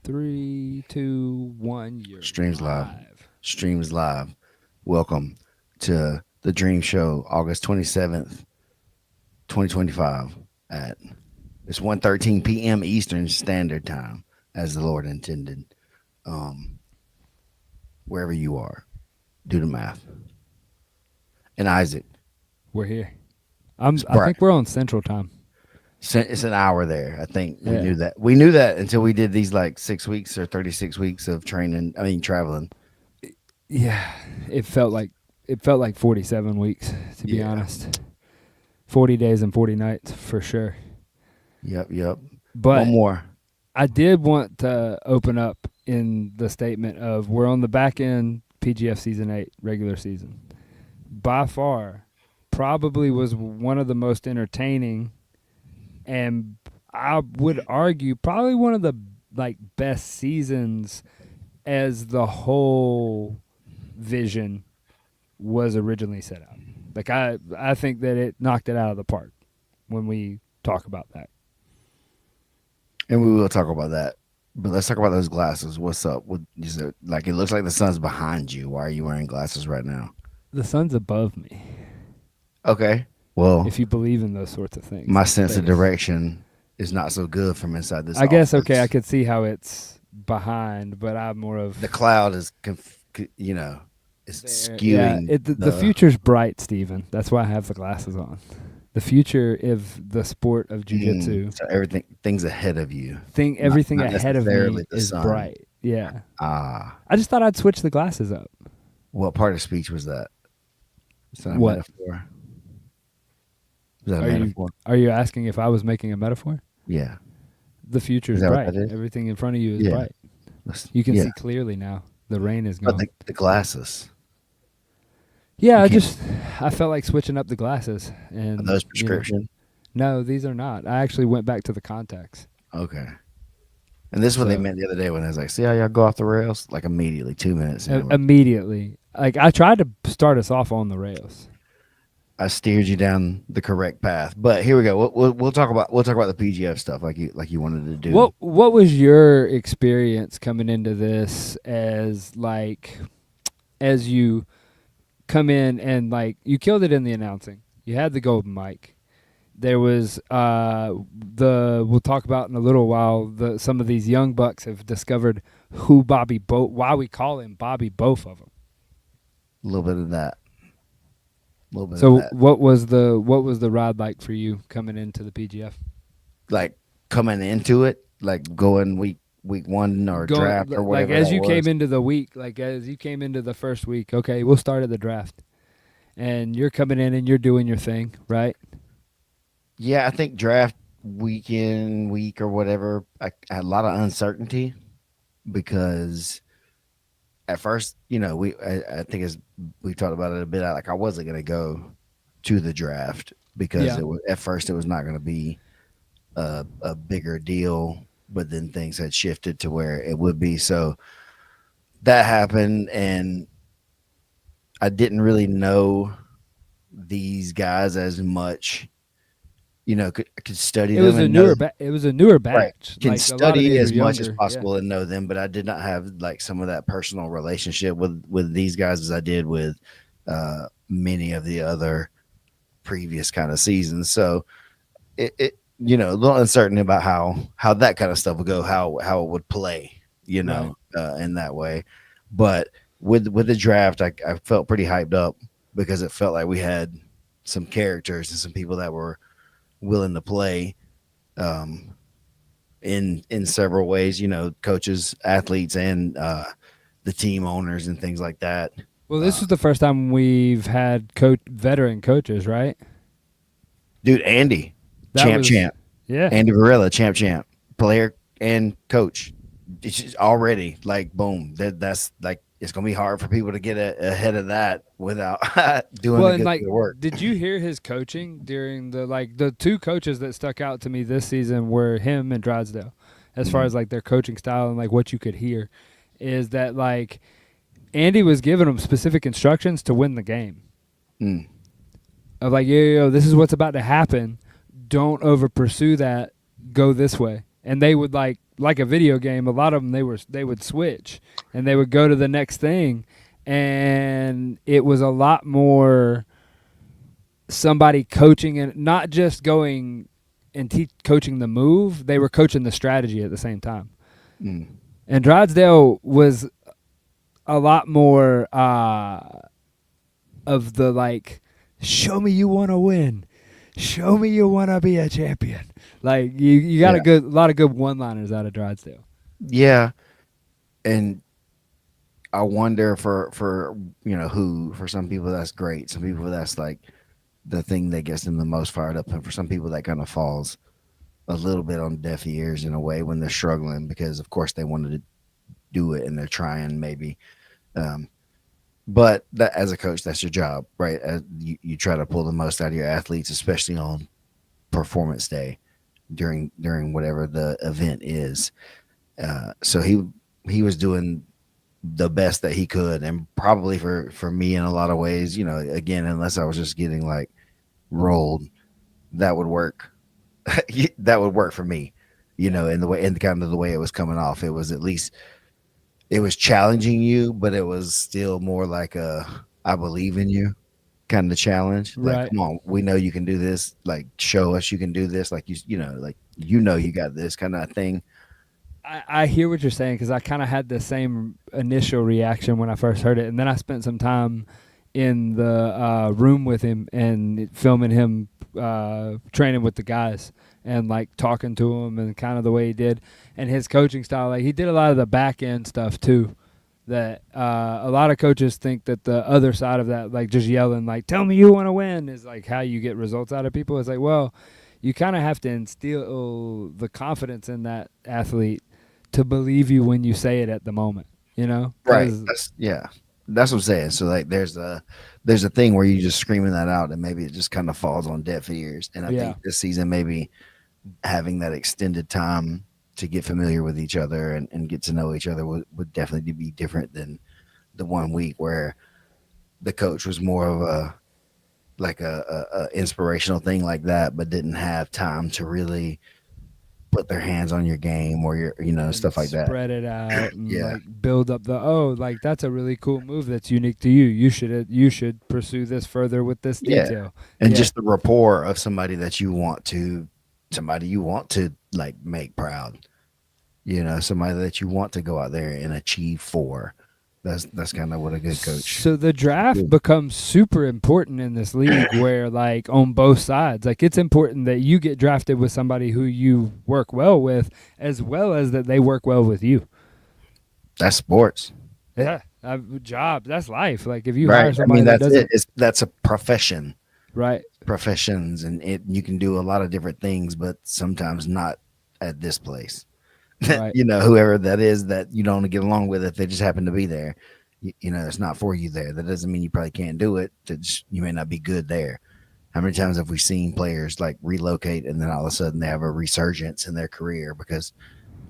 3, 2, 1. You're Streams live. live. Streams live. Welcome to the Dream Show, August 27th, 2025 at it's 1:13 p.m. Eastern Standard Time, as the Lord intended. Um, Wherever you are, do the math. And Isaac, We're here. it's I bright. think we're on Central Time. It's an hour there. I think we Yeah. knew that. We knew that until we did these like 6 weeks or 36 weeks of training. I mean, traveling. Yeah. It felt like 47 weeks, to be Yeah. honest. 40 days and 40 nights for sure. Yep. One But more. I did want to open up in the statement of we're on the back end PGF Season 8 regular season. By far, probably was one of the most entertaining, and I would argue probably one of the best seasons as the whole vision was originally set out. Like I think that it knocked it out of the park when we talk about that. And we will talk about that. But let's talk about those glasses. What's up? What is it? Like, it looks like the sun's behind you. Why are you wearing glasses right now? The sun's above me, Okay. Well, if you believe in those sorts of things. my sense of Space. direction is not so good from inside this I guess office. okay, I could see how it's behind, but I'm more of The cloud is, it's there. skewing. Yeah, the future's bright, Steven. That's why I have the glasses on. The future of the sport of jiu-jitsu. So things ahead of you. Everything not ahead of me necessarily the is sun. bright. Yeah. Ah, I just thought I'd switch the glasses up. what part of speech was that? Is that a What? metaphor? Is that a Are you- metaphor? Are you asking if I was making a metaphor? Yeah. The future's Is that what bright. that is? Everything in front of you is Yeah. bright. You can yeah. see clearly now. The rain is But gone. the glasses. Yeah, you I felt like switching up the glasses. And Are those you know, prescription? no, these are not. I actually went back to the contacts. Okay. And this is what they So- meant the other day when I was like, see how y'all go off the rails? Like immediately, 2 minutes. in, Immediately. Like I tried to start us off on the rails. I steered you down the correct path. But here we go. We'll talk about the PGF stuff like you wanted to do. What was your experience coming into this as you come in and you killed it in the announcing. You had the golden mic. There was we'll talk about in a little while, some of these young bucks have discovered why we call him Bobby, both of them. A little bit of that. So what was the ride like for you coming into the PGF? Like coming into it, like going week one or draft or whatever. Like as that you was. came into the week, as you came into the first week, okay, we'll start at the draft. And you're coming in and you're doing your thing, right? Yeah, I think draft week or whatever, I had a lot of uncertainty because at first, I think as we talked about it a bit, I wasn't going to go to the draft because at first it was not going to be a bigger deal, but then things had shifted to where it would be. So that happened, and I didn't really know these guys as much. Could study It them. was it was a newer batch. Right. Can Like, a lot of study these as are much as younger, possible and know them, but I did not have like some of that personal relationship with these guys as I did with many of the other previous kind of seasons. So it a little uncertain about how that kind of stuff would go, how it would play, in that way. But with the draft, I felt pretty hyped up because it felt like we had some characters and some people that were willing to play in several ways, coaches, athletes, and the team owners and things like that. Well, this is the first time we've had veteran coaches, right? Dude, Andy, champ. Yeah. Andy Varela, champ, player and coach. It's just already like boom. That's like it's gonna be hard for people to get ahead of that without doing the good work. Did you hear his coaching during the two coaches that stuck out to me this season were him and Drysdale, as far as their coaching style and what you could hear, is that Andy was giving them specific instructions to win the game. Of yo, this is what's about to happen. Don't over pursue that. Go this way. And they would like a video game. A lot of them they would switch and they would go to the next thing, and it was a lot more somebody coaching and not just going and coaching the move. They were coaching the strategy at the same time. Mm. And Drysdale was a lot more of the like, show me you want to win, show me you want to be a champion. Like you got Yeah. a lot of good one-liners out of Drysdale. Yeah. And I wonder for who for some people that's great. Some people that's like the thing that gets them the most fired up, and for some people that kind of falls a little bit on deaf ears in a way when they're struggling because of course they wanted to do it and they're trying maybe. Um, but that, as a coach, that's your job, right? You try to pull the most out of your athletes, especially on performance day during whatever the event is. So he was doing the best that he could, and probably for me in a lot of ways, again, unless I was just getting like rolled, that would work. That would work for me, Yeah. in the way, and kind of the way it was coming off. It was at least it was challenging you, but it was still more like a I believe in you kind of challenge. Like, Right. come on, we know you can do this. Like, show us you can do this. Like like you got this kind of thing. I hear what you're saying because I kind of had the same initial reaction when I first heard it, and then I spent some time in the room with him and filming him training with the guys and like talking to him and kind of the way he did and his coaching style. Like he did a lot of the back end stuff too. That a lot of coaches think that the other side of that, like just yelling, like "Tell me you want to win," is like how you get results out of people. It's like, well, you kind of have to instill the confidence in that athlete to believe you when you say it at the moment, you know? Right. Because That's what I'm saying. So like there's a thing where you just screaming that out and maybe it just kind of falls on deaf ears. And I yeah, think this season maybe having that extended time to get familiar with each other and get to know each other would definitely be different than the 1 week where the coach was more of a like a inspirational thing like that, but didn't have time to really put their hands on your game or your and stuff like that. spread it out and Yeah. like build up the like that's a really cool move that's unique to you. You should pursue this further with this Yeah. detail. And Yeah, just the rapport of somebody you want to like make proud, somebody that you want to go out there and achieve for. That's kind of what a good coach. so the draft becomes super important in this league where like on both sides like it's important that you get drafted with somebody who you work well as that they work well with you. That's sports. Yeah, job, that's life. Like if you Right. hire I mean, somebody that that's it. doesn't That's a profession. right, Professions, and you can do a lot of different things, but sometimes not at this place. right, Whoever that is that you don't get along with, if they just happen to be there, it's not for you there. That doesn't mean you probably can't do it. You may not be good there. How many times have we seen players like relocate and then all of a sudden they have a resurgence in their career because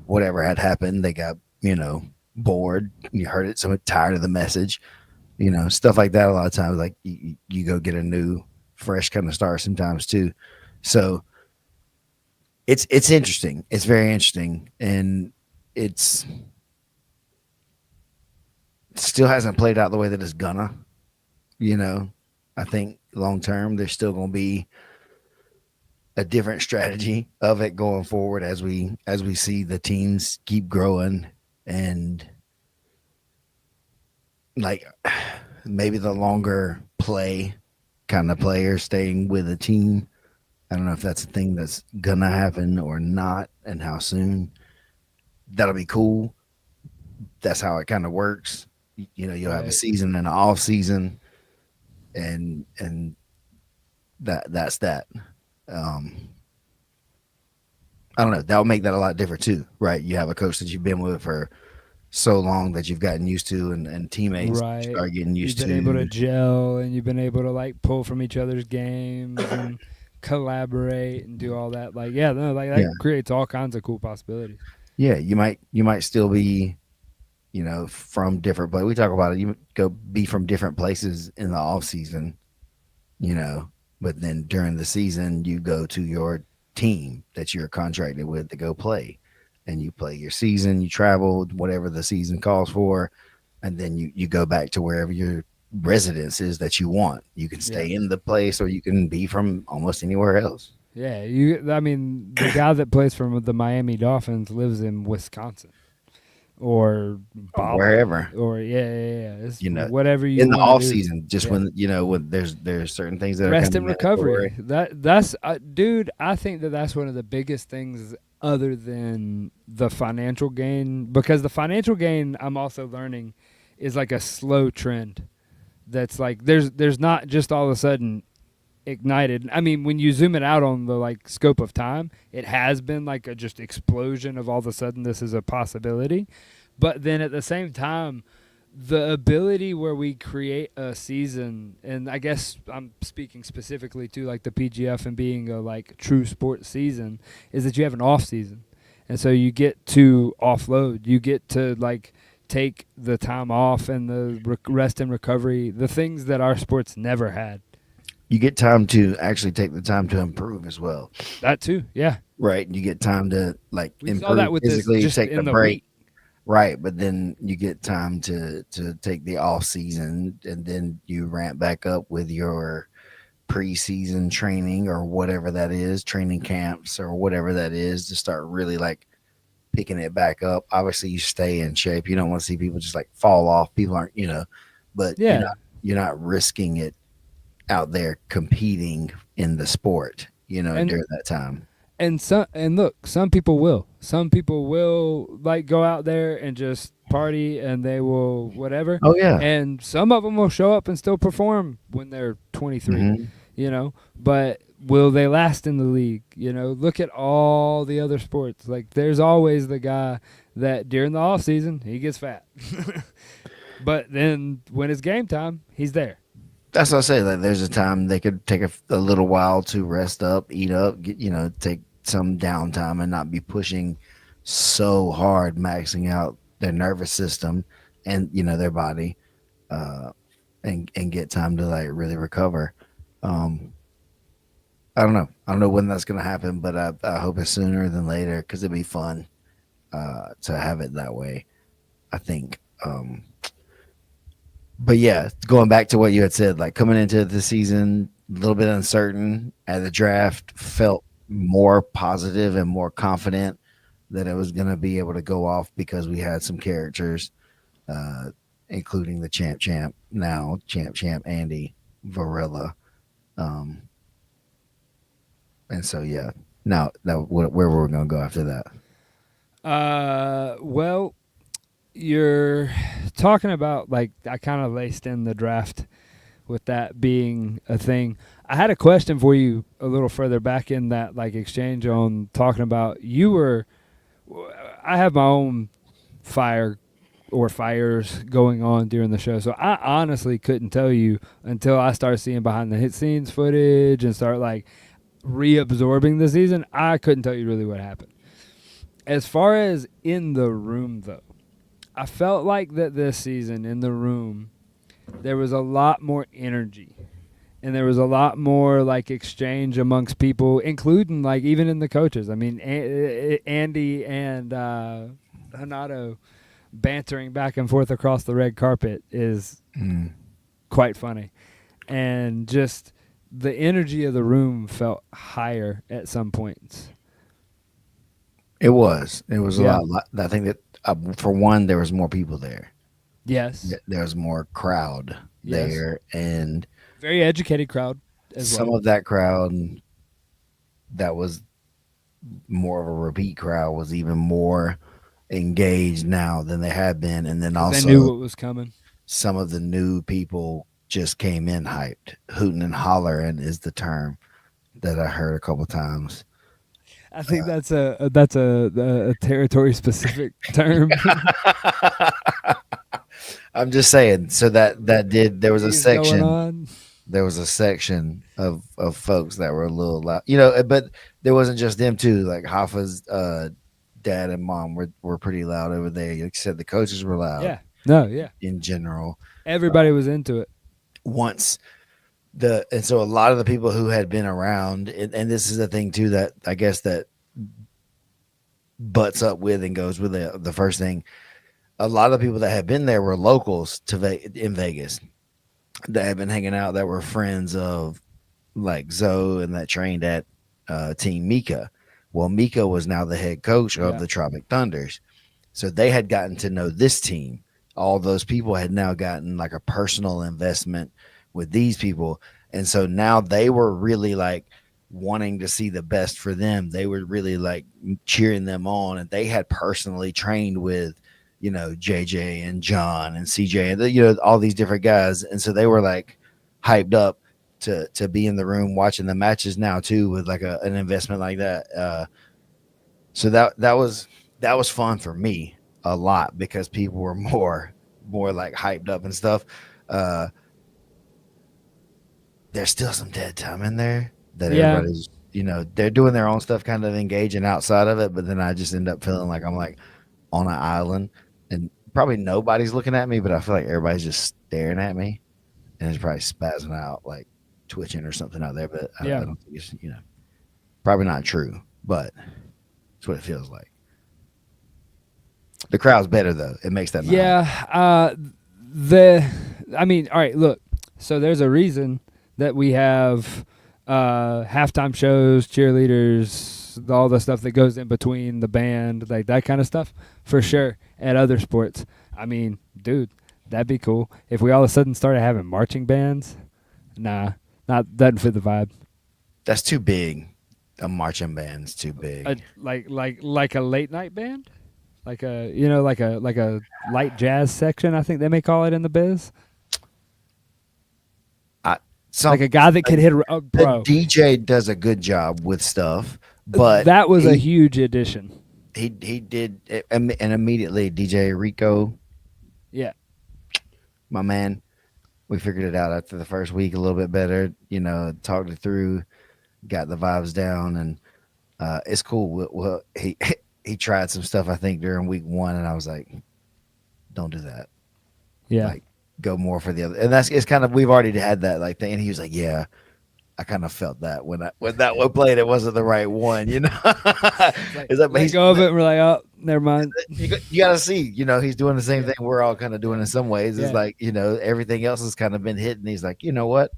whatever had happened, they got, bored. You heard it, so tired of the message, stuff like that. A lot of times, like you go get a new, fresh kind of start sometimes too. So it's interesting. It's very interesting, and it's still hasn't played out the way that it's gonna. You know, I think long term there's still gonna be a different strategy of it going forward as we see the teams keep growing and like maybe the longer play kind of players staying with a team. I don't know if that's a thing that's gonna happen or not, and how soon. That'll be cool. That's how it kind of works. You'll have a right. season and an off season, and that's that. Um, I don't know. That'll make that a lot different too, right? You have a coach that you've been with for so long that you've gotten used to, and teammates Right. start getting You've used been able to to. gel and you've been able to like pull from each other's games and collaborate and do all that. Like, yeah, no, like Yeah, that creates all kinds of cool possibilities. yeah. You might still be from different, but we talk about it. You go be from different places in the off season, but then during the season you go to your team that you're contracted with to go play. and you play your season, you travel, whatever the season calls for, and then you go back to wherever your residence is that you want. You can Yeah. stay in the place or you can be from almost anywhere else. Yeah, I mean, the guy that plays for the Miami Dolphins lives in Wisconsin or Or Bali, wherever. or yeah. It's You know, whatever you in the want to off do. season, just Yeah, when when there's certain things that are rest kind of and recovery. mandatory. That's dude. I think that's one of the biggest things, other than the financial gain, because the financial gain I'm also learning is like a slow trend. That's like there's not just all of a sudden ignited. I mean, when you zoom it out on the like scope of time, it has been like a just explosion of all of a sudden this is a possibility. But then at the same time, the ability where we create a season, and I guess I'm speaking specifically to like the PGF and being a like true sports season, is that you have an off season. And so you get to offload. You get to like take the time off and the rest and recovery, the things that our sports never had. You get time to actually take the time to improve as well. That too, yeah. Right. You get time to like We saw improve that with this physically, just take the in the break. week. Right. But then you get time to take the off season and then you ramp back up with your preseason training or whatever that is, training camps or whatever that is to start really like picking it back up. Obviously you stay in shape. You don't want to see people just like fall off. People aren't, but Yeah, you're not risking it out there competing in the sport, and during that time. and look, some people will. Some people will like go out there and just party, and they will whatever. Oh yeah. And some of them will show up and still perform when they're 23. Hmm. But will they last in the league? Look at all the other sports. Like there's always the guy that during the off season he gets fat, but then when it's game time, he's there. That's what I say. Like, there's a time they could take a little while to rest up, eat up, take some downtime and not be pushing so hard, maxing out their nervous system and their body, uh, and get time to like really recover. Um, I don't know. I don't know when that's gonna happen, but I hope it's sooner than later because it'd be fun to have it that way. I think. But yeah, going back to what you had said, like coming into the season, a little bit uncertain. At the draft, felt more positive and more confident that it was going to be able to go off because we had some characters, uh, including the champ Andy Varela. Um, and so yeah, now where we're going to go after that? Well, you're talking about like I kind of laced in the draft with that being a thing. I had a question for you a little further back in that like exchange on talking about you were. I have my own fire or fires going on during the show, so I honestly couldn't tell you until I start seeing behind the hit scenes footage and start like reabsorbing the season. I couldn't tell you really what happened. As far as in the room, though, I felt like that this season in the room, there was a lot more energy. And there was a lot more like exchange amongst people, including like even in the coaches. I mean, Andy and Hanato bantering back and forth across the red carpet is Mm. quite funny. And just the energy of the room felt higher at some points. It was. It was a Yeah. lot. I think that for one, there was more people there. Yes. There was more crowd Yes. there, and Very educated crowd as some well. of that crowd that was more of a repeat crowd was even more engaged now than they had been, and then Because they knew also what was coming. some of the new people just came in hyped. Hooting and hollering is the term that I heard a couple times. I think that's a territory specific term. I'm just saying. So that did. There was a Is going section. on. There was a section of folks that were a little loud, but there wasn't just them too. Like Hoffa's dad and mom were pretty loud over there. Like you said, the coaches were loud Yeah. No. Yeah. in general. Everybody was into it. Once and so a lot of the people who had been around, and this is the thing too that I guess that butts up with and goes with the first thing. A lot of people that had been there were locals in Vegas that had been hanging out that were friends of like Zoe and that trained at Team Mika. Well, Mika was now the head coach of Yeah. the Tropic Thunders. So they had gotten to know this team. All those people had now gotten like a personal investment with these people. And so now they were really like wanting to see the best for them. They were really like cheering them on. And they had personally trained with, JJ and John and CJ and, all these different guys. And so they were like hyped up to be in the room watching the matches now too with like an investment like that. So that was fun for me a lot because people were more like hyped up and stuff. Uh, there's still some dead time in there that Yeah. everybody's they're doing their own stuff, kind of engaging outside of it. But then I just end up feeling like I'm like on an island, and probably nobody's looking at me, but I feel like everybody's just staring at me, and it's probably spazzing out, like twitching or something out there. But I Yeah. don't think it's probably not true, but it's what it feels like. The crowd's better though. It makes that night. Yeah. All right, look. So there's a reason that we have halftime shows, cheerleaders, all the stuff that goes in between the band, like that kind of stuff, for sure. At other sports, I mean, dude, that'd be cool if we all of a sudden started having marching bands. Nah, not doesn't fit the vibe. That's too big. A marching band's too big. Like a late night band, like a light jazz section. I think they may call it in the biz. Like a guy that could hit. The Bro, DJ does a good job with stuff, but that was a huge addition. he did, and immediately DJ Rico, Yeah. my man, we figured it out after the first week a little bit better. Talked it through, got the vibes down, and it's cool. Well, he tried some stuff I think during week 1, and I was like, don't do that. Yeah. Like, go more for the other, and it's kind of, we've already had that like thing. And he was like, yeah, I kind of felt that when that one played, it wasn't the right one, It's like, but Let go of it. And we're like, oh, never mind. You got to see, he's doing the same thing we're all kind of doing in some ways. It's like, everything else has kind of been hit, and he's like, you know what?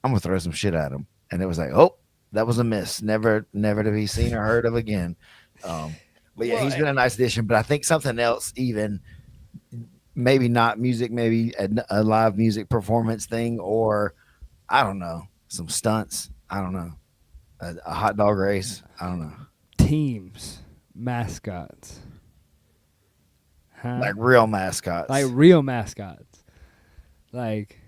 I'm gonna throw some shit at him, and it was like, oh, that was a miss, never to be seen or heard of again. But yeah, he's been a nice addition. But I think something else, even maybe not music, maybe a live music performance thing, or I don't know, some stunts. I don't know, a hot dog race. I don't know. Teams, mascots, Like real mascots. like real mascots. Like,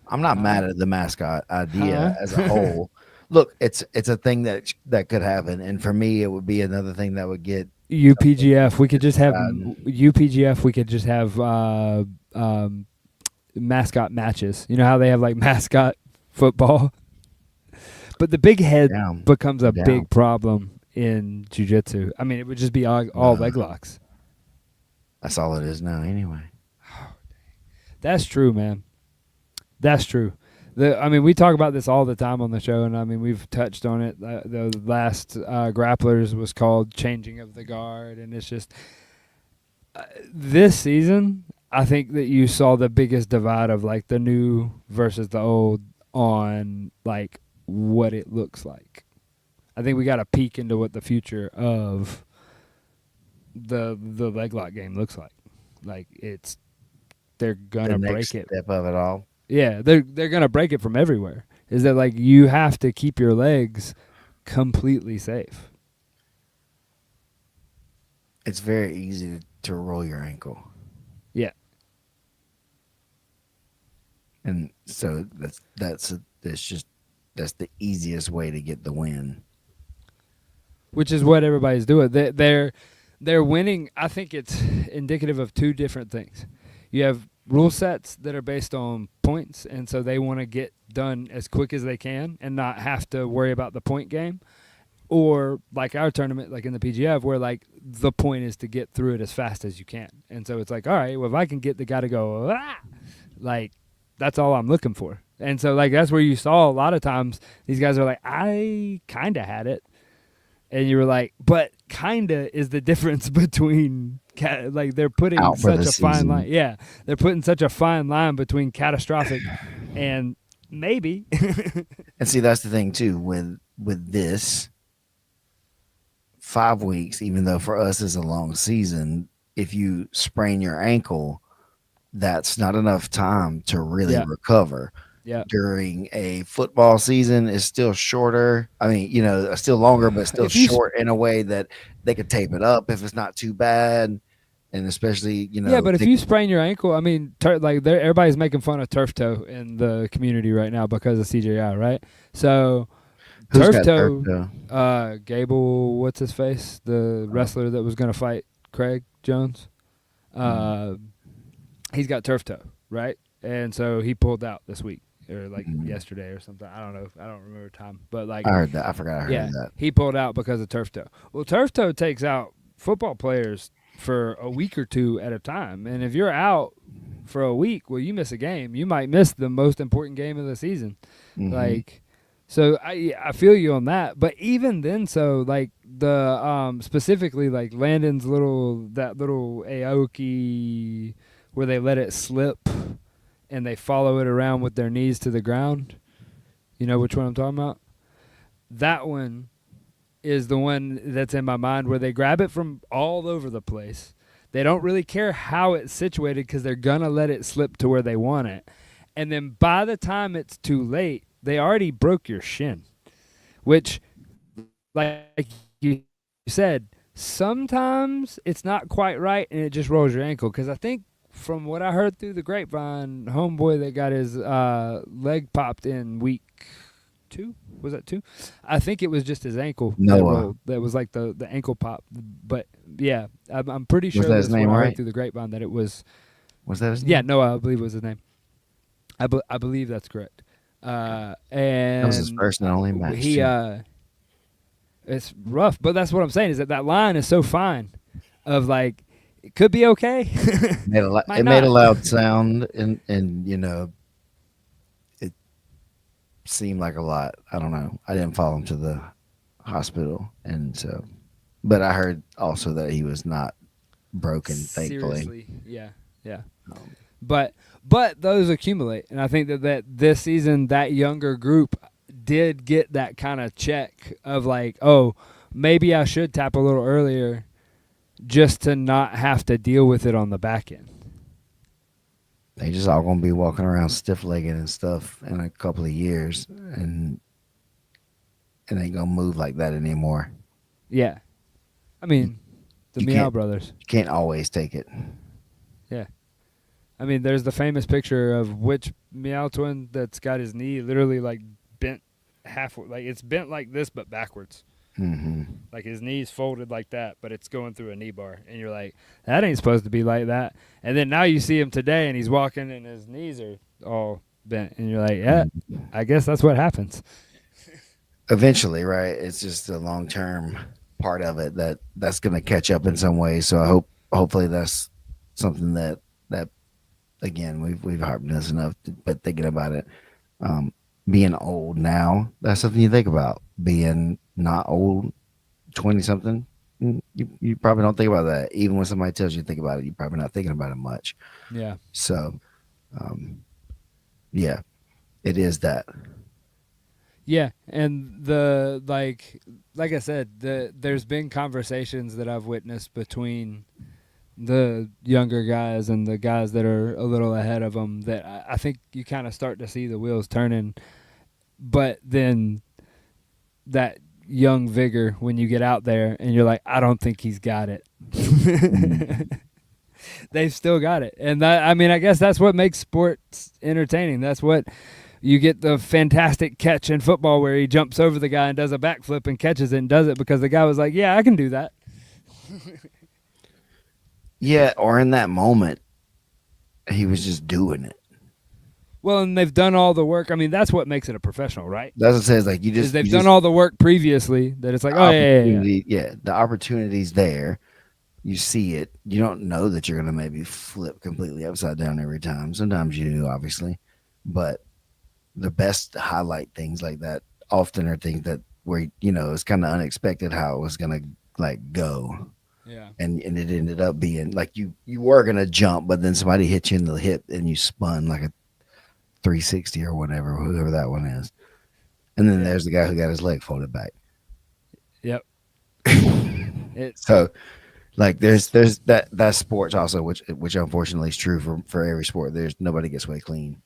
I'm not mad at the mascot idea as a whole. Look, it's a thing that could happen, and for me, it would be another thing that would get UPGF. We could just have UPGF. We could just have mascot matches. You know how they have like mascot football, but the big head becomes a big problem in jiu-jitsu. I mean, it would just be all leg locks. That's all it is now, anyway. That's true, man. That's true. We talk about this all the time on the show, and I mean, we've touched on it. The last Grapplers was called Changing of the Guard, and it's just this season, I think that you saw the biggest divide of like the new versus the old on like what it looks like. I think we got a peek into what the future of the leg lock game looks like. Like they're gonna break it. Step of it all. Yeah, they're gonna break it from everywhere. Is that like you have to keep your legs completely safe? It's very easy to roll your ankle. Yeah, and so that's the easiest way to get the win. Which is what everybody's doing. They're winning. I think it's indicative of two different things. You have rule sets that are based on points, and so they want to get done as quick as they can and not have to worry about the point game. Or like our tournament, like in the PGF, where like the point is to get through it as fast as you can. And so it's like, all right, well, if I can get the guy to go, like that's all I'm looking for. And so like that's where you saw a lot of times these guys are like, I kind of had it. And you were like, but kinda is the difference between like they're putting Out for such the a fine line. season. Yeah, they're putting such a fine line between catastrophic and maybe. And see, that's the thing too with this 5 weeks. Even though for us is a long season, if you sprain your ankle, that's not enough time to really Yeah, recover. yeah. During a football season is still shorter. I mean, still longer, but still If you short in a way that they could tape it up if it's not too bad. And especially, Yeah, but if you sprain your ankle, I mean, like everybody's making fun of turf toe in the community right now because of CJI, right? So who's turf got hurt toe, though? Gable, what's his face, the wrestler that was going to fight Craig Jones, uh, he's got turf toe, right? And so he pulled out this week or like yesterday or something. I don't know. I don't remember time, but like, I heard that. I forgot I heard yeah, that. he pulled out because of turf toe. Well, turf toe takes out football players for a week or two at a time. And if you're out for a week, well, you miss a game. You might miss the most important game of the season. Like, so I feel you on that. But even then, so like the specifically like Landon's little Aoki where they let it slip and they follow it around with their knees to the ground. You know which one I'm talking about? That one is the one that's in my mind where they grab it from all over the place. They don't really care how it's situated because they're going to let it slip to where they want it. And then by the time it's too late, they already broke your shin, which, like you said, sometimes it's not quite right and it just rolls your ankle. Because I think from what I heard through the grapevine, homeboy that got his leg popped in week 2, was that 2? I think it was just his ankle that Noah. rolled. That was like the ankle pop. But yeah, I'm pretty Was sure that his that's what name, I heard right? through the grapevine that it was. Was that his Yeah, name? Noah, I believe was his name. I believe that's correct. That was his And first and only match he too. it's rough, but that's what I'm saying is that line is so fine of like it could be okay, might It made a not. loud sound, and it seemed like a lot. I don't know. I didn't follow him to the hospital, and so, but I heard also that he was not broken, thankfully. Seriously, yeah, yeah. Um, But those accumulate, and I think that this season that younger group did get that kind of check of like, oh, maybe I should tap a little earlier, just to not have to deal with it on the back end. they just all gonna be walking around stiff legged and stuff in a couple of years, and it ain't gonna move like that anymore. Yeah, I mean, the You Meow can't Brothers. you can't always take it. Yeah, I mean, there's the famous picture of which Meow twin that's got his knee literally like bent halfway, like it's bent like this but backwards. Hmm. Like his knees folded like that, but it's going through a knee bar, and you're like, that ain't supposed to be like that. And then now you see him today, and he's walking, and his knees are all bent, and you're like, yeah, I guess that's what happens. Eventually, right? It's just a long term part of it that's gonna catch up in some way. So I hopefully that's something that again we've harped on this enough, but thinking about it, being old now, that's something you think about. Being not old, 20 something, you probably don't think about that. Even when somebody tells you to think about it, you're probably not thinking about it much. Yeah. So, yeah, it is that. Yeah, and the like I said, there's been conversations that I've witnessed between the younger guys and the guys that are a little ahead of them that I think you kind of start to see the wheels turning. But then that young vigor when you get out there and you're like, I don't think he's got it. They've still got it. And that, I mean, I guess that's what makes sports entertaining. That's what you get the fantastic catch in football where he jumps over the guy and does a backflip and catches it and does it because the guy was like, yeah, I can do that. Yeah, or in that moment, he was just doing it. Well, and they've done all the work. I mean, that's what makes it a professional, right? That's what it says. Like Is they've done all the work previously that it's like, oh, yeah. Yeah, the opportunity's there. You see it. You don't know that you're gonna maybe flip completely upside down every time. Sometimes you do, obviously, but the best highlight things like that often are things that where it's kind of unexpected how it was gonna like go. Yeah. And it ended up being like you were gonna jump, but then somebody hit you in the hip and you spun like a 360 or whatever, whoever that one is. And then Yeah. there's the guy who got his leg folded back. Yep. It. So like there's that sports also, which unfortunately is true for every sport. There's nobody gets away clean.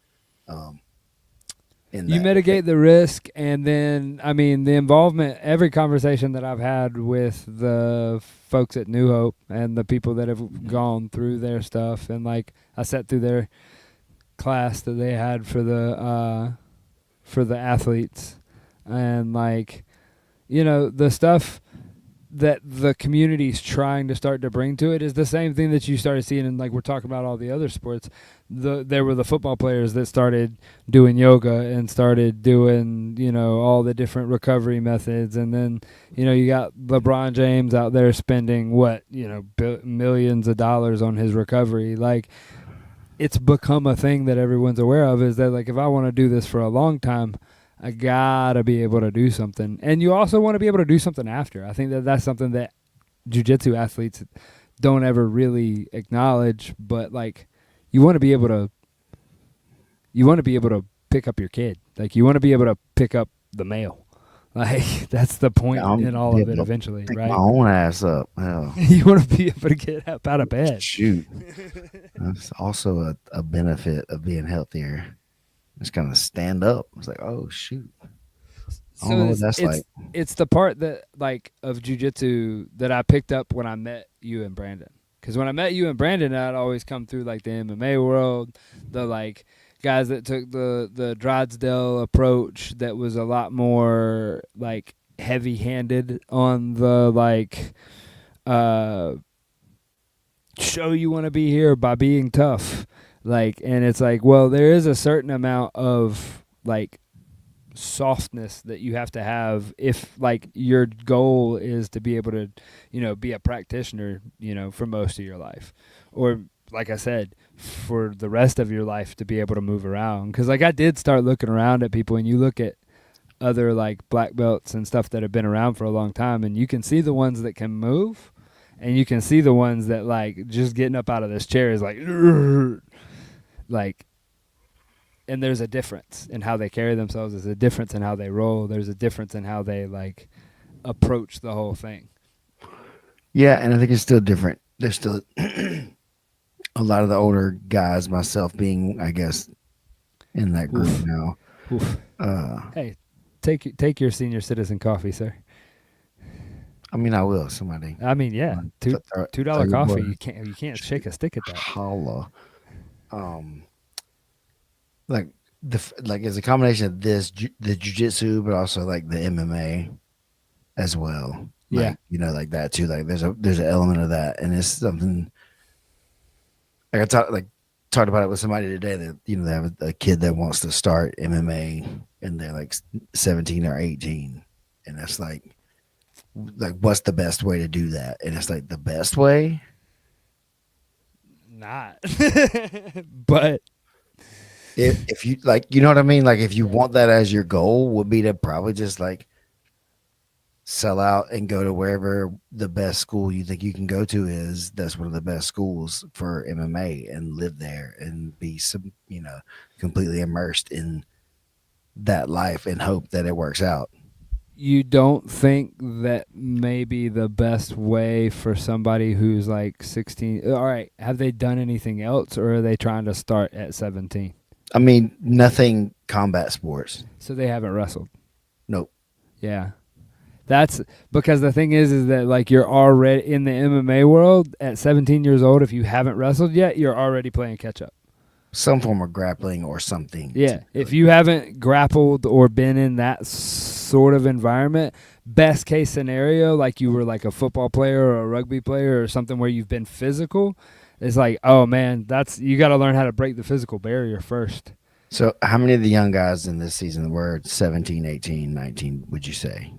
Um, in You that, mitigate the risk, and then I mean the involvement. Every conversation that I've had with the folks at New Hope and the people that have gone through their stuff, and like I sat through their class that they had for the athletes, and like the stuff that the community's trying to start to bring to it is the same thing that you started seeing in, like, we're talking about all the other sports. There were the football players that started doing yoga and started doing all the different recovery methods, and then you got LeBron James out there spending millions of dollars on his recovery. Like, it's become a thing that everyone's aware of, is that, like, if I want to do this for a long time, I gotta be able to do something. And you also want to be able to do something after. I think that that's something that jiu-jitsu athletes don't ever really acknowledge, but like you want to be able to pick up your kid. Like, you want to be able to pick up the mail. Like, that's the point in all of it eventually, pick right? my own ass up. Hell. You want to be able to get up out of bed. Shoot. That's also a benefit of being healthier. Just kind of stand up. It's like, oh shoot. I don't know what that's like. It's the part that, like, of jiu-jitsu that I picked up when I met you and Brandon. Because when I met you and Brandon, I'd always come through, like, the MMA world, the, like, guys that took the Drysdale approach that was a lot more, like, heavy-handed on the, like, show you want to be here by being tough. Like, and it's like, well, there is a certain amount of, like, softness that you have to have if, like, your goal is to be able to be a practitioner for most of your life, or, like I said, for the rest of your life, to be able to move around. Because, like, I did start looking around at people, and you look at other, like, black belts and stuff that have been around for a long time, and you can see the ones that can move, and you can see the ones that, like, just getting up out of this chair is like, and there's a difference in how they carry themselves. There's a difference in how they roll. There's a difference in how they, like, approach the whole thing. Yeah, and I think it's still different. There's still a lot of the older guys, myself being, I guess, in that group now. Hey, take your senior citizen coffee, sir. I mean, I will. Somebody. I mean, yeah, $2 coffee. You can't shake a stick at that. Holla. Like it's a combination of the jiu-jitsu, but also like the MMA as well. Like, Yeah, like that too. Like there's an element of that, and it's something like talked about it with somebody today that they have a kid that wants to start MMA and they're like 17 or 18, and that's like what's the best way to do that? And it's like, the best way, not, but. If you like, you know what I mean? Like, if you want that as your goal, would be to probably just like sell out and go to wherever the best school you think you can go to is. That's one of the best schools for MMA, and live there and be completely immersed in that life and hope that it works out. You don't think that maybe the best way for somebody who's like 16, all right, have they done anything else, or are they trying to start at 17? I mean, nothing combat sports. So they haven't wrestled. Nope. Yeah. That's because the thing is that, like, you're already in the MMA world at 17 years old. If you haven't wrestled yet, you're already playing catch up. Some form of grappling or something. Yeah. If you haven't grappled or been in that sort of environment, best case scenario, like you were like a football player or a rugby player or something where you've been physical, it's like, oh man, you got to learn how to break the physical barrier first. So how many of the young guys in this season were 17, 18, 19, would you say?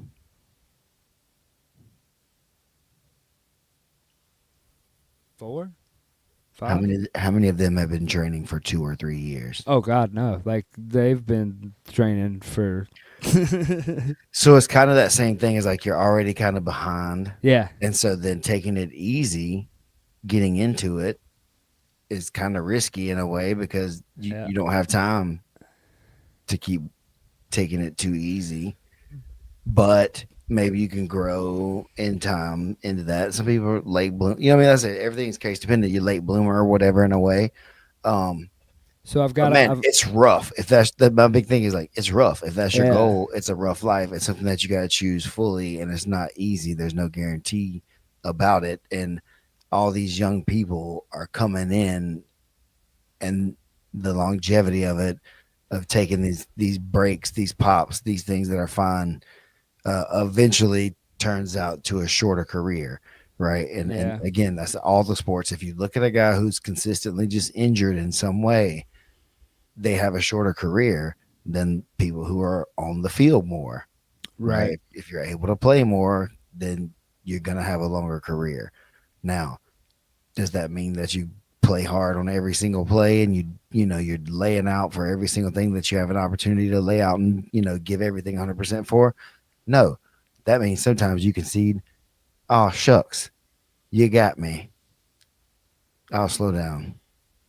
Four? 5. How many of them have been training for 2 or 3 years? Oh God, no! Like they've been training for. So it's kind of that same thing as like you're already kind of behind, Yeah, and so then taking it easy, getting into it is kind of risky in a way because yeah, you don't have time to keep taking it too easy. But maybe you can grow in time into that. Some people are late bloom. You know, what I mean, that's it. Everything's case dependent. You're late bloomer or whatever in a way. Um, so I've but got man, I've it's rough. If that's my big thing is like it's rough. If that's your yeah, goal, it's a rough life. It's something that you got to choose fully, and it's not easy. There's no guarantee about it, and all these young people are coming in, and the longevity of it, of taking these breaks, these pops, these things that are fine, eventually turns out to a shorter career, right? And yeah, again, that's all the sports. If you look at a guy who's consistently just injured in some way, they have a shorter career than people who are on the field more, right, right? If you're able to play more, then you're gonna have a longer career. Now, does that mean that you play hard on every single play and you're laying out for every single thing that you have an opportunity to lay out and give everything 100% for? No, that means sometimes you concede. Oh shucks, you got me. I'll slow down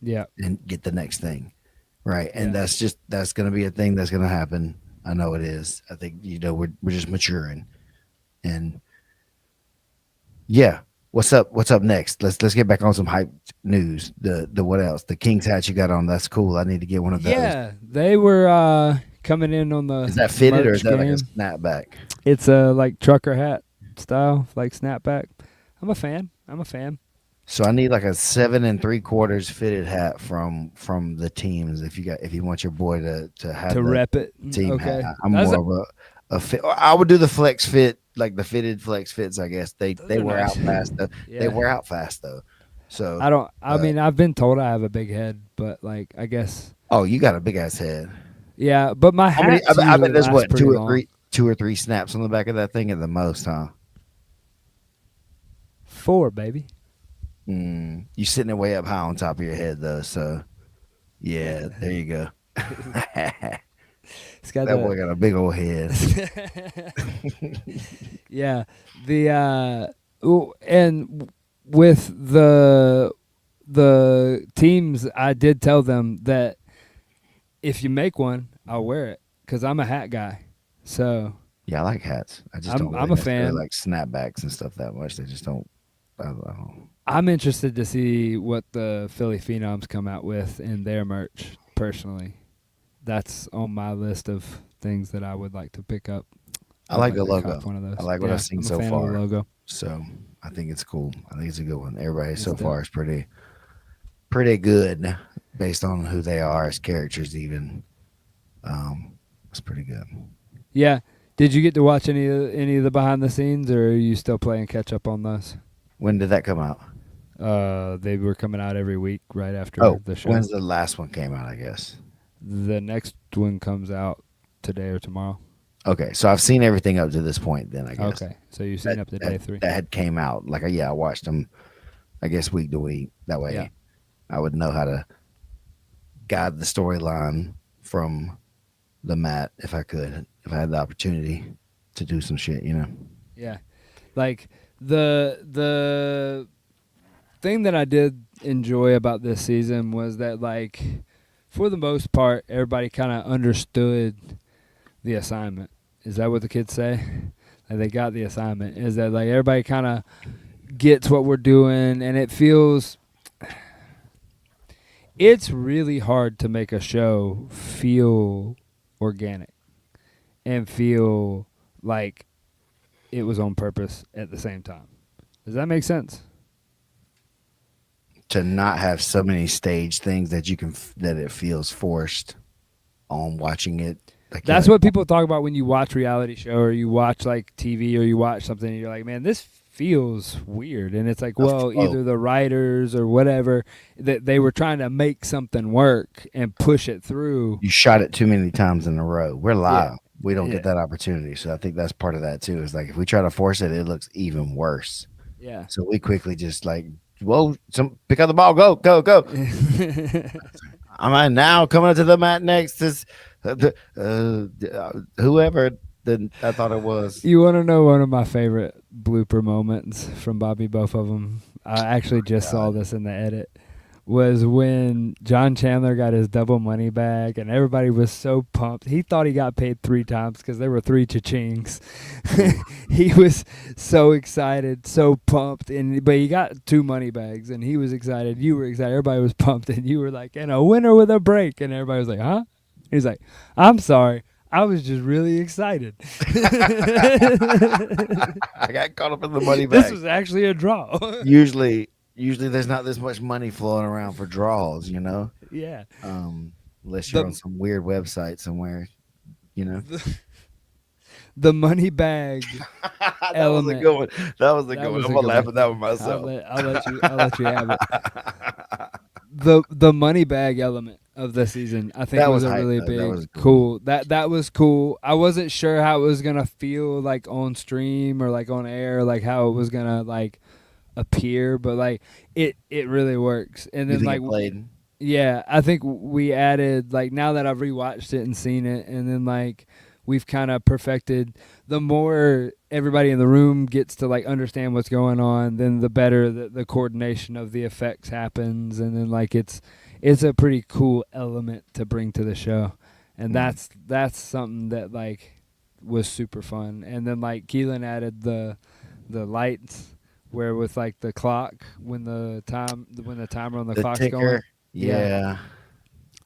yeah, and get the next thing. Right. And yeah, that's gonna be a thing that's gonna happen. I know it is. I think we're just maturing. And yeah. What's up next? Let's get back on some hype news. The what else? The King's hat you got on, that's cool. I need to get one of those. yeah. They were coming in on Is the that fitted or is merch that like a game. snapback? It's a like trucker hat style, like snapback. I'm a fan. I'm a fan. So I need like a 7 3/4 fitted hat from the teams. If you want your boy to have To the rep it. team hat, Okay, I'm those more of a fit. I would do the flex fit, like the fitted flex fits. I guess those they are wear nice. out fast though. They Yeah. wear out fast though. So, I don't. I uh, mean, I've been told I have a big head, but like, I guess. oh, you got a big ass head. Yeah, but my How many? hats I usually bet there's last what pretty long. 2 or 3 snaps on the back of that thing at the most, huh? 4, baby. You sitting there way up high on top of your head though. So Yeah. yeah, there you go. That It's got boy got a big old head. the. Yeah, the and with the teams, I did tell them that if you make one, I'll wear it because I'm a hat guy. So Yeah, I like hats. I just don't really I'm a necessarily fan. like snapbacks and stuff that much. They just don't. I don't. I'm interested to see what the Philly Phenoms come out with in their merch. Personally, that's on my list of things that I would like to pick up. I I'd like like the to cop logo. one of I those. like what I've Yeah, seen I'm a so fan of the far. logo. So I think it's cool. I think it's a good one. Everybody It's so dope. far is pretty good based on who they are as characters. Even it's pretty good. Yeah. Did you get to watch any of the behind the scenes, or are you still playing catch up on those? When did that come out? They were coming out every week right after Oh, the show. when's the last one came out? I guess. The next one comes out today or tomorrow. Okay, so I've seen everything up to this point. Then I guess Okay, so you've seen up to day 3. that had came out. Like yeah, I watched them. I guess week to week. That Yeah, way, I would know how to guide the storyline from the mat if I could, if I had the opportunity to do some shit. yeah. Like the thing that I did enjoy about this season was that, like, for the most part, everybody kind of understood the assignment. Is that what the kids say? Like, they got the assignment. Is that like everybody kind of gets what we're doing, and it feels. It's really hard to make a show feel organic and feel like it was on purpose at the same time. Does that make sense? To not have so many stage things that that it feels forced on watching it. Like That's what people talk about when you watch reality show or you watch like TV or you watch something and you're like, man, this feels weird. And it's like, a well, flow. either the writers or whatever, that they were trying to make something work and push it through. You shot it too many times in a row. We're live. Yeah. We don't get Yeah. that opportunity. So I think that's part of that too. Is like if we try to force it, it looks even worse. Yeah. So we quickly just like whoa, some pick up the ball, go, go, go. I'm now coming up to the mat next is whoever I thought it was. You want to know one of my favorite blooper moments from Bobby, both of them? I actually just saw God. this in the edit. Was when John Chandler got his double money bag, and everybody was so pumped. He thought he got paid 3 times because there were 3 cha-chings. Ooh. He was so excited, so pumped, and but he got 2 money bags, and he was excited. You were excited. Everybody was pumped, and you were like, "And a winner with a break," and everybody was like, "Huh?" He's like, "I'm sorry, I was just really excited." I got caught up in the money This bag. was actually a draw. Usually there's not this much money flowing around for draws, Yeah. um, unless you're The on some weird website somewhere, you know. the money bag That was a element. good one. That was a That good one. was I'm a gonna good laugh one. at that one I'll myself. let you have it. The money bag element of the season I think That was was a hype really though. That big was cool. cool. That was cool. I wasn't sure how it was gonna feel like on stream or like on air, like how it was gonna like appear, but like it really works. And You then think like it played? yeah, I think we added like now that I've rewatched it and seen it, and then like we've kind of perfected. The more everybody in the room gets to like understand what's going on, then the better the coordination of the effects happens, and then like it's a pretty cool element to bring to the show, and Mm. that's something that like was super fun. And then like Keelan added the lights where with like the clock when the timer on the The clock's ticker, going. Yeah. yeah.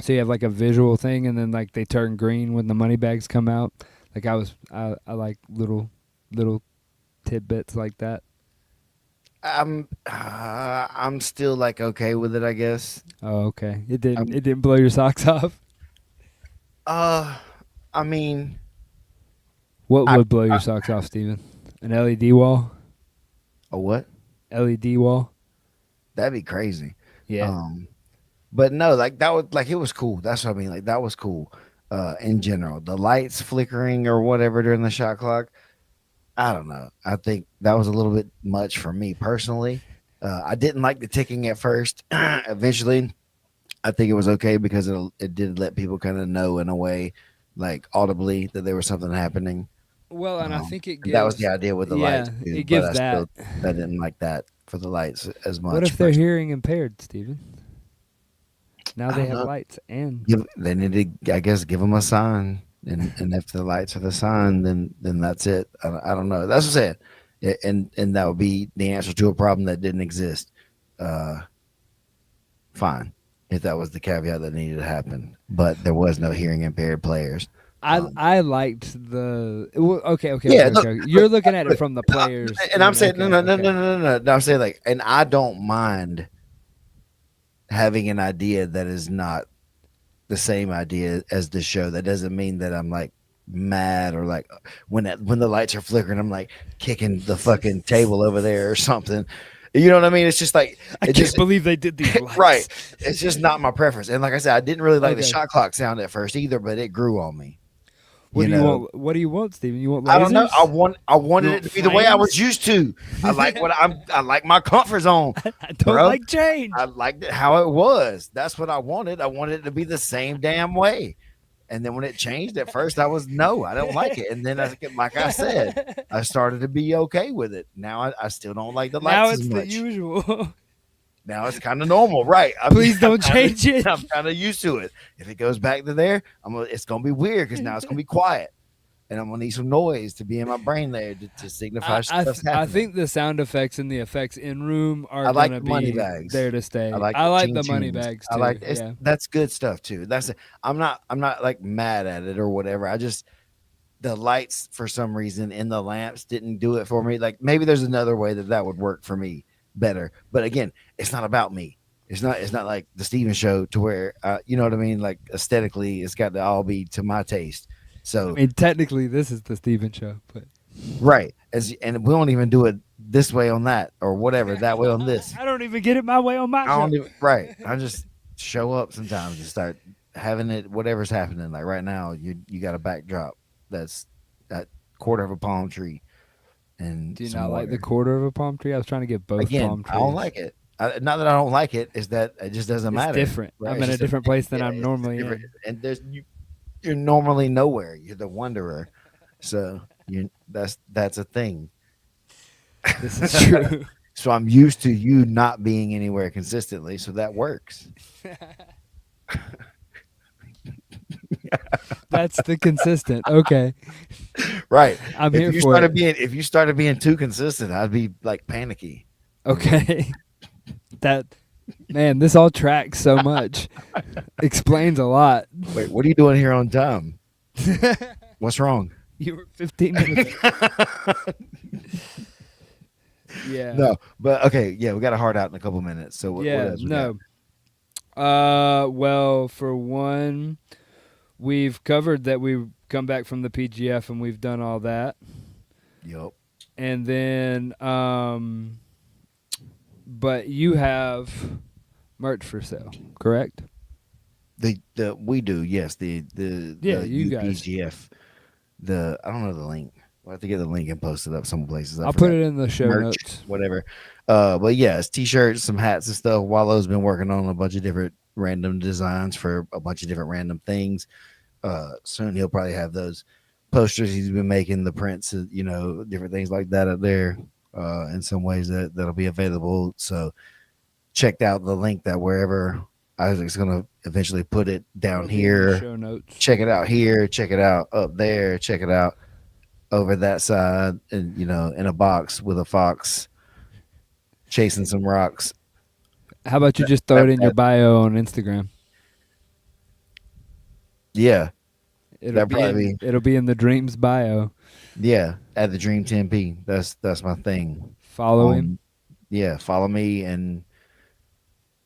So you have like a visual thing, and then like they turn green when the money bags come out. Like I like little tidbits like that. I'm still like okay with it, I guess. Oh, okay. Um, It didn't blow your socks off. uh, I mean, What I, would blow I your socks off, Steven? An LED wall? a what? LED wall? That'd be crazy. Yeah. Um, but no, like that was like it was cool. That's what I mean. Like that was cool. In general, the lights flickering or whatever during the shot clock. I don't know. I think that was a little bit much for me personally. I didn't like the ticking at first. Eventually, I think it was okay because it did let people kind of know in a way, like audibly, that there was something happening. Well, and I think it And that was the gives idea with the lights yeah, too. it But gives that. I didn't like that for the lights as What much. if they're hearing impaired, Steven? Now I they don't have know. lights and They need to, I guess, give them a sign, and if the lights are the sign, then that's it. I don't know. That's what I said, and that would be the answer to a problem that didn't exist. Uh, Fine, if that was the caveat that needed to happen, but there was no hearing impaired players. I liked the Yeah, okay. You're looking at it look, from the players and I'm and saying no, okay, no, no, no, okay. no, no, no. No, I'm saying like, and I don't mind having an idea that is not the same idea as the show. That doesn't mean that I'm like mad or like when the lights are flickering, I'm like kicking the fucking table over there or something. You know what I mean? It's just like I it can't just believe they did these right. lights. It's just not my preference. And like I said, I didn't really like the Okay. shot clock sound at first either, but it grew on me. What You do you know, want? What do you want, Steven? You want I don't know. lasers? I You wanted it want to be the way I was flames? used to. I like my comfort zone, I don't bro. like I change. liked it how it was. That's what I wanted. I wanted it to be the same damn way. And then when it changed at first, I was no, I don't like it. And then like I said, I started to be okay with it. Now I still don't like the Now lights as it's the much. usual. Now it's kind of normal, right? Please don't change it. I'm kind of used to it. If it goes back to there, it's gonna be weird because now it's gonna be quiet, and I'm gonna need some noise to be in my brain there to signify stuff's I happening. think the sound effects and the effects in room are I like gonna the money be bags. there to I stay. like I the like ching the money chings. bags I too. like it's Yeah. that's good stuff too. I'm not like mad at it or whatever. I just the lights for some reason in the lamps didn't do it for me. Like maybe there's another way that would work for me better. But again, it's not about me. It's not like the Steven show to where you know what I mean. Like aesthetically, it's got to all be to my taste. I So mean, technically, this is the Steven show, but right and we don't even do it this way on that or whatever that way on this. I don't even get it my way on my I show. don't even right. I just show up sometimes and start having it whatever's happening. Like right now, you got a backdrop that's that quarter of a palm tree and Do you some not like the water. quarter of a palm tree? I was trying to get both Again, palm I don't trees. like it. Not that I don't like it, is that it just doesn't It's matter, different. right? I'm It's in a just a different place than yeah, I'm it's just normally different, in. and you're normally nowhere. You're the wanderer, so you that's a thing. This is true. So I'm used to you not being anywhere consistently, so that works. That's the consistent. Okay. Right. I'm here for it. If you started being too consistent, I'd be like panicky. You know. Okay. That man, this all tracks so much. Explains a lot. Wait, what are you doing here on time? What's wrong? You were 15 minutes. Yeah. No, but okay, yeah, we got a hard out in a couple minutes. So what Yeah, else we got? no. Well, for one, we've covered that we've come back from the PGF and we've done all that. Yup. And then but you have merch for sale, correct? The we do, yes, Yeah, the you guys. UPGF. The I don't know the link. We'll have to get the link and post it up some places. I I'll put forgot. it in the show Merch, notes. whatever. But yeah, it's t-shirts, some hats and stuff. Wallow's been working on a bunch of different random designs for a bunch of different random things. Soon he'll probably have those posters he's been making, the prints, different things like that up there. In some ways that'll be available. So check out the link that wherever Isaac's gonna eventually put it down It'll be in the here. show notes. Check it out here. Check it out up there. Check it out over that side, and in a box with a fox chasing some rocks. How about you just throw That, it in your that, bio on Instagram? yeah, It'll that be probably in it'll be in the Dreams bio. yeah. At the Dream 10p. That's my thing. Follow him. Yeah, follow me and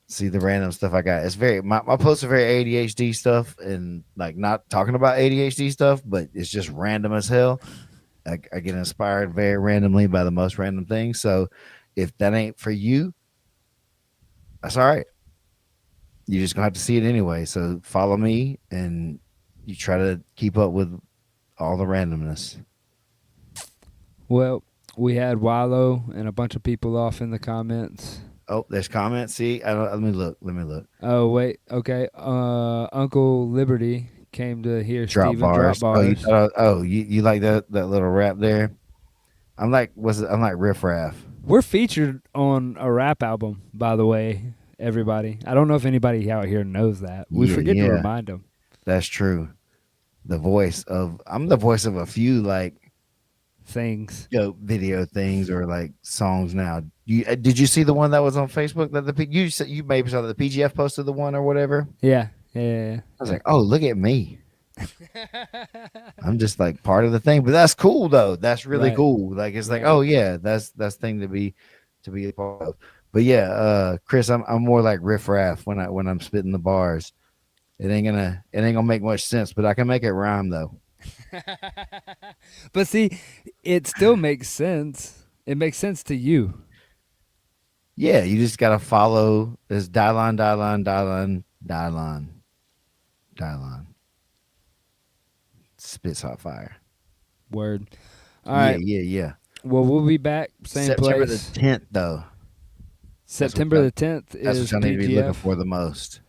see the random stuff I got. It's very my posts are very ADHD stuff, and like not talking about ADHD stuff, but it's just random as hell. I get inspired very randomly by the most random things. So if that ain't for you, that's all right. You just gonna have to see it anyway. So follow me and you try to keep up with all the randomness. Well, we had Wallow and a bunch of people off in the comments. Oh, there's comments. See, let me look. Let me look. Oh wait, okay. Uncle Liberty came to hear Drop Steven drop bars. bars. You like that little rap there? I'm like riff raff. We're featured on a rap album, by the way, everybody. I don't know if anybody out here knows that. We Yeah, forget to yeah, remind them. that's true. I'm the voice of a few like Things. video things or like songs now. Did you see the one that was on Facebook that you said you maybe saw that the PGF posted the one or whatever? Yeah, yeah, I was like, oh, look at me. I'm just like part of the thing, but that's cool though. That's really Right. cool. Like it's like, Right. oh yeah, that's thing to be a part of. But yeah, Chris, I'm more like riff raff when I'm spitting the bars. It ain't gonna make much sense, but I can make it rhyme though. But see, it still makes sense. It makes sense to you. Yeah, you just gotta follow this Dylon. Spits hot fire. Word. All Yeah, right. yeah. Well, we'll be back. Same September place. the 10th though. September the 10th That's is what y'all need to be looking PGF for the most.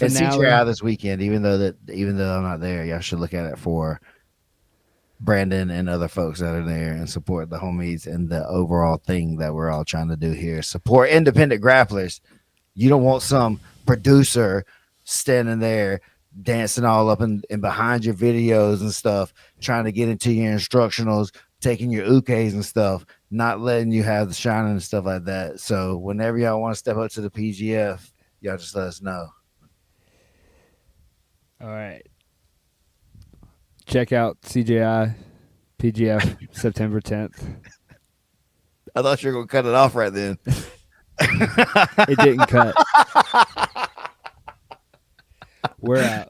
And finale. CJI this weekend, even though I'm not there, y'all should look at it for Brandon and other folks that are there and support the homies and the overall thing that we're all trying to do here. Support independent grapplers. You don't want some producer standing there dancing all up and behind your videos and stuff, trying to get into your instructionals, taking your ukes and stuff, not letting you have the shining and stuff like that. So whenever y'all want to step up to the PGF, y'all just let us know. All right. Check out CJI PGF September 10th. I thought you were gonna cut it off right then. It didn't cut. We're out.